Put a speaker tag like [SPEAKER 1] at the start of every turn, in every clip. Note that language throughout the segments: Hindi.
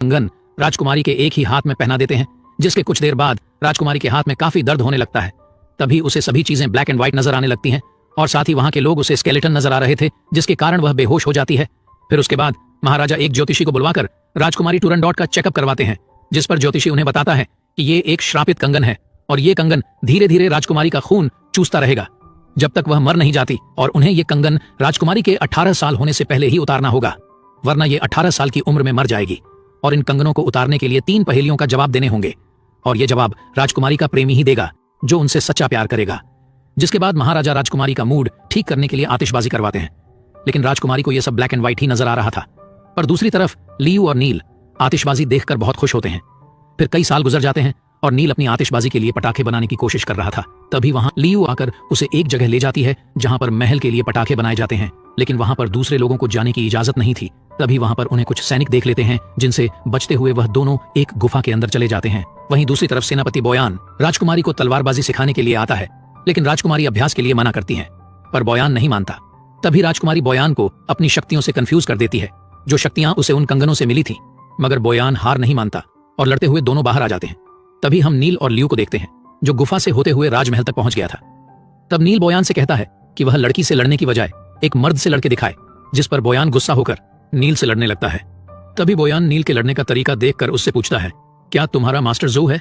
[SPEAKER 1] कंगन राजकुमारी के एक ही हाथ में पहना देते हैं, जिसके कुछ देर बाद राजकुमारी के हाथ में काफी दर्द होने लगता है। तभी उसे सभी चीजें ब्लैक एंड व्हाइट नजर आने लगती हैं और साथ ही वहां के लोग उसे स्केलेटन नजर आ रहे थे, जिसके कारण वह बेहोश हो जाती है। फिर उसके बाद महाराजा एक ज्योतिषी को बुलवाकर राजकुमारी टुरनडॉट का चेकअप करवाते हैं, जिस पर ज्योतिषी उन्हें बताता है कि ये एक श्रापित कंगन है और ये कंगन धीरे धीरे राजकुमारी का खून चूसता रहेगा जब तक वह मर नहीं जाती, और उन्हें ये कंगन राजकुमारी के 18 साल होने से पहले ही उतारना होगा, वरना ये 18 साल की उम्र में मर जाएगी। और इन कंगनों को उतारने के लिए 3 पहेलियों का जवाब देने होंगे और ये जवाब राजकुमारी का प्रेमी ही देगा, जो उनसे सच्चा प्यार करेगा। जिसके बाद महाराजा राजकुमारी का मूड ठीक करने के लिए आतिशबाजी करवाते हैं, लेकिन राजकुमारी को यह सब ब्लैक एंड व्हाइट ही नजर आ रहा था। पर दूसरी तरफ लियू और नील आतिशबाजी देखकर बहुत खुश होते हैं। फिर कई साल गुजर जाते हैं और नील अपनी आतिशबाजी के लिए पटाखे बनाने की कोशिश कर रहा था। तभी वहां लियू आकर उसे एक जगह ले जाती है जहां पर महल के लिए पटाखे बनाए जाते हैं, लेकिन वहां पर दूसरे लोगों को जाने की इजाजत नहीं थी। तभी वहां पर उन्हें कुछ सैनिक देख लेते हैं, जिनसे बचते हुए वह दोनों एक गुफा के अंदर चले जाते हैं। वहीं दूसरी तरफ सेनापति बोयान राजकुमारी को तलवारबाजी सिखाने के लिए आता है, लेकिन राजकुमारी अभ्यास के लिए मना करती है, पर बोयान नहीं मानता। तभी राजकुमारी बोयान को अपनी शक्तियों से कंफ्यूज कर देती है, जो शक्तियां उसे उन कंगनों से मिली थी, मगर बोयान हार नहीं मानता और लड़ते हुए दोनों बाहर आ जाते हैं। तभी हम नील और लियू को देखते हैं, जो गुफा से होते हुए राजमहल तक पहुंच गया था। तब नील बोयान से कहता है कि वह लड़की से लड़ने की बजाय एक मर्द से लड़के दिखाए, जिस पर बोयान गुस्सा होकर नील से लड़ने लगता है। तभी बोयान नील के लड़ने का तरीका देखकर उससे पूछता है, क्या तुम्हारा मास्टर जो है?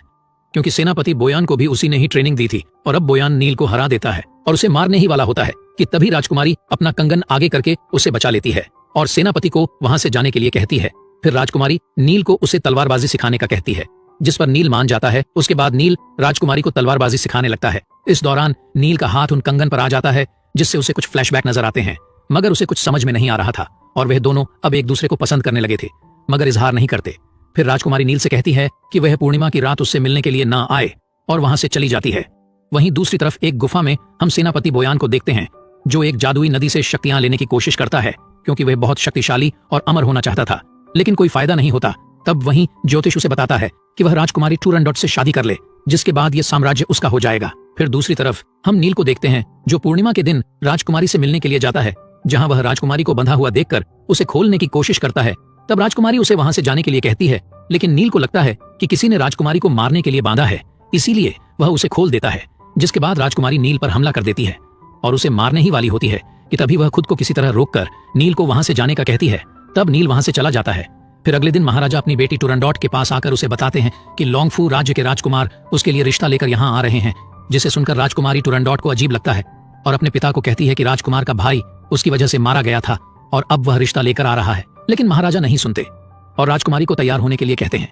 [SPEAKER 1] क्योंकि सेनापति बोयान को भी उसी ने ही ट्रेनिंग दी थी और अब बोयान नील को हरा देता है और उसे मारने ही वाला होता है कि तभी राजकुमारी अपना कंगन आगे करके उसे बचा लेती है और सेनापति को वहां से जाने के लिए कहती है। फिर राजकुमारी नील को उसे तलवारबाजी सिखाने का कहती है, जिस पर नील मान जाता है। उसके बाद नील राजकुमारी को तलवारबाजी सिखाने लगता है। इस दौरान नील का हाथ उन कंगन पर आ जाता है, जिससे उसे कुछ फ्लैशबैक नजर आते हैं, मगर उसे कुछ समझ में नहीं आ रहा था और वह दोनों अब एक दूसरे को पसंद करने लगे थे, मगर इजहार नहीं करते। फिर राजकुमारी नील से कहती है कि वह पूर्णिमा की रात उससे मिलने के लिए ना आए और वहां से चली जाती है। वहीं दूसरी तरफ एक गुफा में हम सेनापति बोयान को देखते हैं, जो एक जादुई नदी से शक्तियां लेने की कोशिश करता है, क्योंकि वह बहुत शक्तिशाली और अमर होना चाहता था, लेकिन कोई फायदा नहीं होता। तब वहीं ज्योतिष उसे बताता है कि वह राजकुमारी टुरनडॉट से शादी कर ले, जिसके बाद यह साम्राज्य उसका हो जाएगा। फिर दूसरी तरफ हम नील को देखते हैं, जो पूर्णिमा के दिन राजकुमारी से मिलने के लिए जाता है, जहां वह राजकुमारी को बंधा हुआ देखकर उसे खोलने की कोशिश करता है। तब राजकुमारी उसे वहां से जाने के लिए कहती है, लेकिन नील को लगता है कि किसी ने राजकुमारी को मारने के लिए बांधा है, इसीलिए वह उसे खोल देता है। जिसके बाद राजकुमारी नील पर हमला कर देती है और उसे मारने ही वाली होती है कि तभी वह खुद को किसी तरह रोककर नील को वहां से जाने का कहती है। तब नील वहां से चला जाता है। फिर अगले दिन महाराजा अपनी बेटी टुरनडॉट के पास आकर उसे बताते हैं कि लॉन्गफू राज्य के राजकुमार उसके लिए रिश्ता लेकर यहाँ आ रहे हैं, जिसे सुनकर राजकुमारी टुरनडॉट को अजीब लगता है और अपने पिता को कहती है कि राजकुमार का भाई उसकी वजह से मारा गया था और अब वह रिश्ता लेकर आ रहा है। लेकिन महाराजा नहीं सुनते और राजकुमारी को तैयार होने के लिए कहते हैं।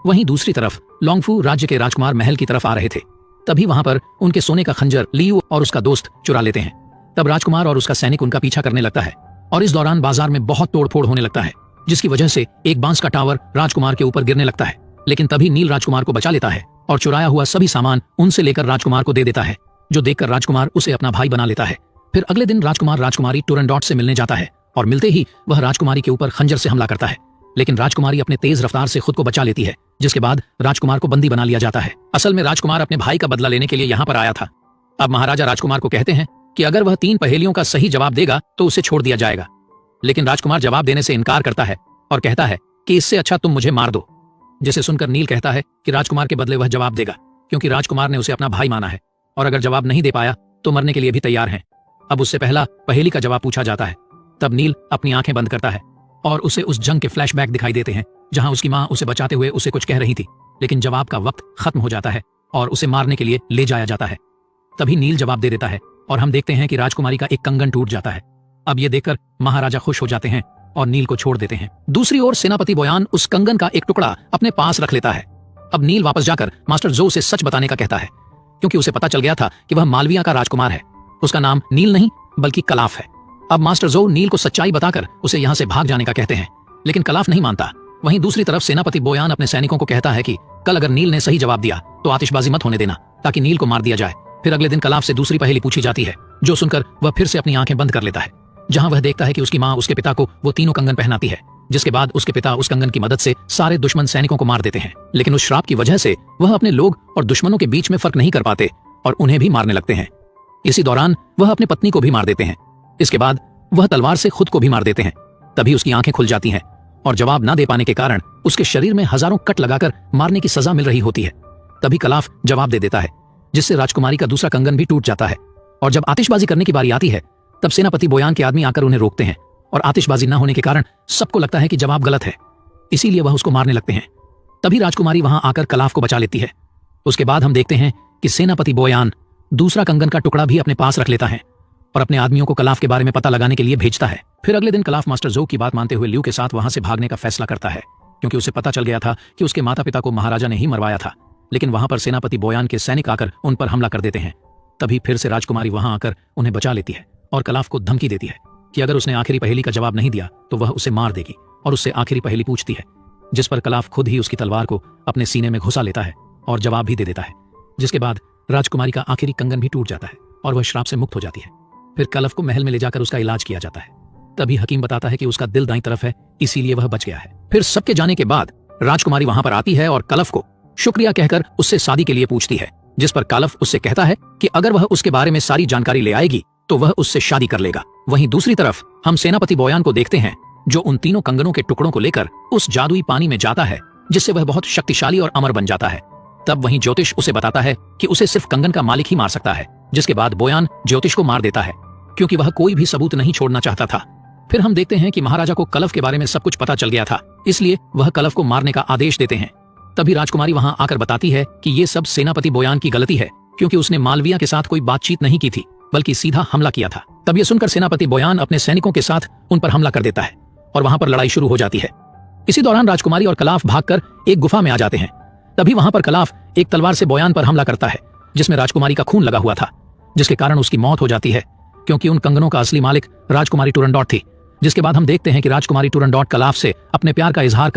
[SPEAKER 1] वहीं दूसरी तरफ लॉन्गफू राज्य के राजकुमार महल की तरफ आ रहे थे। तभी वहां पर उनके सोने का खंजर लियू और उसका दोस्त चुरा लेते हैं। तब राजकुमार और उसका सैनिक उनका पीछा करने लगता है और इस दौरान बाजार में बहुत तोड़फोड़ होने लगता है, जिसकी वजह से एक बांस का टावर राजकुमार के ऊपर गिरने लगता है। लेकिन तभी नील राजकुमार को बचा लेता है और चुराया हुआ सभी सामान उनसे लेकर राजकुमार को दे देता है, जो देखकर राजकुमार उसे अपना भाई बना लेता है। फिर अगले दिन राजकुमार राजकुमारी टुरनडॉट से मिलने जाता है और मिलते ही वह राजकुमारी के ऊपर खंजर से हमला करता है, लेकिन राजकुमारी अपने तेज रफ्तार से खुद को बचा लेती है, जिसके बाद राजकुमार को बंदी बना लिया जाता है। असल में राजकुमार अपने भाई का बदला लेने के लिए यहाँ पर आया था। अब महाराजा राजकुमार को कहते हैं कि अगर वह 3 पहेलियों का सही जवाब देगा तो उसे छोड़ दिया जाएगा, लेकिन राजकुमार जवाब देने से इनकार करता है और कहता है कि इससे अच्छा तुम मुझे मार दो। जिसे सुनकर नील कहता है कि राजकुमार के बदले वह जवाब देगा, क्योंकि राजकुमार ने उसे अपना भाई माना है और अगर जवाब नहीं दे पाया तो मरने के लिए भी तैयार है। अब उससे पहला पहेली का जवाब पूछा जाता है। तब नील अपनी आंखें बंद करता है और उसे उस जंग के फ्लैशबैक दिखाई देते हैं, जहां उसकी मां उसे बचाते हुए उसे कुछ कह रही थी, लेकिन जवाब का वक्त खत्म हो जाता है और उसे मारने के लिए ले जाया जाता है। तभी नील जवाब दे देता है और हम देखते हैं कि राजकुमारी का एक कंगन टूट जाता है। अब ये देखकर महाराजा खुश हो जाते हैं और नील को छोड़ देते हैं। दूसरी ओर सेनापति बोयान उस कंगन का एक टुकड़ा अपने पास रख लेता है। अब नील वापस जाकर मास्टर जो से सच बताने का कहता है, क्योंकि उसे पता चल गया था कि वह मालविया का राजकुमार है। उसका नाम नील नहीं बल्कि कलाफ है। अब मास्टर जो नील को सच्चाई बताकर उसे यहाँ से भाग जाने का कहते हैं, लेकिन कलाफ नहीं मानता। वहीं दूसरी तरफ सेनापति बोयान अपने सैनिकों को कहता है कि कल अगर नील ने सही जवाब दिया तो आतिशबाजी मत होने देना, ताकि नील को मार दिया जाए। फिर अगले दिन कलाफ से दूसरी पहेली पूछी जाती है, जो सुनकर वह फिर से अपनी आंखें बंद कर लेता है, जहां वह देखता है कि उसकी मां उसके पिता को वो तीनों कंगन पहनाती है, जिसके बाद उसके पिता उस कंगन की मदद से सारे दुश्मन सैनिकों को मार देते हैं। लेकिन उस श्राप की वजह से वह अपने लोग और दुश्मनों के बीच में फर्क नहीं कर पाते और उन्हें भी मारने लगते हैं। इसी दौरान वह अपनी पत्नी को भी मार देते हैं। इसके बाद वह तलवार से खुद को भी मार देते हैं। तभी उसकी आंखें खुल जाती हैं और जवाब न दे पाने के कारण उसके शरीर में हजारों कट लगाकर मारने की सजा मिल रही होती है। तभी कलाफ जवाब दे देता है, जिससे राजकुमारी का दूसरा कंगन भी टूट जाता है। और जब आतिशबाजी करने की बारी आती है तब सेनापति बोयान के आदमी आकर उन्हें रोकते हैं और आतिशबाजी न होने के कारण सबको लगता है कि जवाब गलत है, इसीलिए वह उसको मारने लगते हैं। तभी राजकुमारी वहां आकर कलाफ को बचा लेती है। उसके बाद हम देखते हैं कि सेनापति बोयान दूसरा कंगन का टुकड़ा भी अपने पास रख लेता है और अपने आदमियों को कलाफ के बारे में पता लगाने के लिए भेजता है। फिर अगले दिन कलाफ मास्टर जो की बात मानते हुए ल्यू के साथ वहां से भागने का फैसला करता है, क्योंकि उसे पता चल गया था कि उसके माता पिता को महाराजा ने ही मरवाया था। लेकिन वहां पर सेनापति बोयान के सैनिक आकर उन पर हमला कर देते हैं। तभी फिर से राजकुमारी वहां आकर उन्हें बचा लेती है और कलाफ को धमकी देती है कि अगर उसने आखिरी पहेली का जवाब नहीं दिया तो वह उसे मार देगी, और उससे आखिरी पहेली पूछती है, जिस पर कलाफ खुद ही उसकी तलवार को अपने सीने में घुसा लेता है और जवाब भी दे देता है। जिसके बाद राजकुमारी का आखिरी कंगन भी टूट जाता है और वह श्राप से मुक्त हो जाती है। फिर कलफ को महल में ले जाकर उसका इलाज किया जाता है। तभी हकीम बताता है कि उसका दिल दाईं तरफ है, इसीलिए वह बच गया है। फिर सबके जाने के बाद राजकुमारी वहां पर आती है और कलफ को शुक्रिया कहकर उससे शादी के लिए पूछती है, जिस पर कलफ उससे कहता है कि अगर वह उसके बारे में सारी जानकारी ले आएगी तो वह उससे शादी कर लेगा। वहीं दूसरी तरफ हम सेनापति बोयान को देखते हैं, जो उन तीनों कंगनों के टुकड़ों को लेकर उस जादुई पानी में जाता है, जिससे वह बहुत शक्तिशाली और अमर बन जाता है। तब वहीं ज्योतिष उसे बताता है कि उसे सिर्फ कंगन का मालिक ही मार सकता है। जिसके बाद बोयान ज्योतिष को मार देता है, क्योंकि वह कोई भी सबूत नहीं छोड़ना चाहता था। फिर हम देखते हैं कि महाराजा को कलफ के बारे में सब कुछ पता चल गया था, इसलिए वह कलफ को मारने का आदेश देते हैं। तभी राजकुमारी वहां आकर बताती है कि ये सब सेनापति बोयान की गलती है, क्योंकि उसने मालविया के साथ कोई बातचीत नहीं की थी, बल्कि सीधा हमला किया था। तब ये सुनकर सेनापति बोयान अपने सैनिकों के साथ उन पर हमला कर देता है और वहां पर लड़ाई शुरू हो जाती है। इसी दौरान राजकुमारी और कलाफ भागकर एक गुफा में आ जाते हैं। तभी वहां पर कलाफ एक तलवार से बोयान पर हमला करता है, जिसमें राजकुमारी का खून लगा हुआ था, जिसके कारण उसकी मौत हो जाती है, क्योंकि उन कंगनों का असली मालिक राजकुमारी टुरनडॉट थी। जिसके बाद हम देखते हैं कि राजकुमारी टुरनडॉट कलाफ से अपने प्यार का इजहार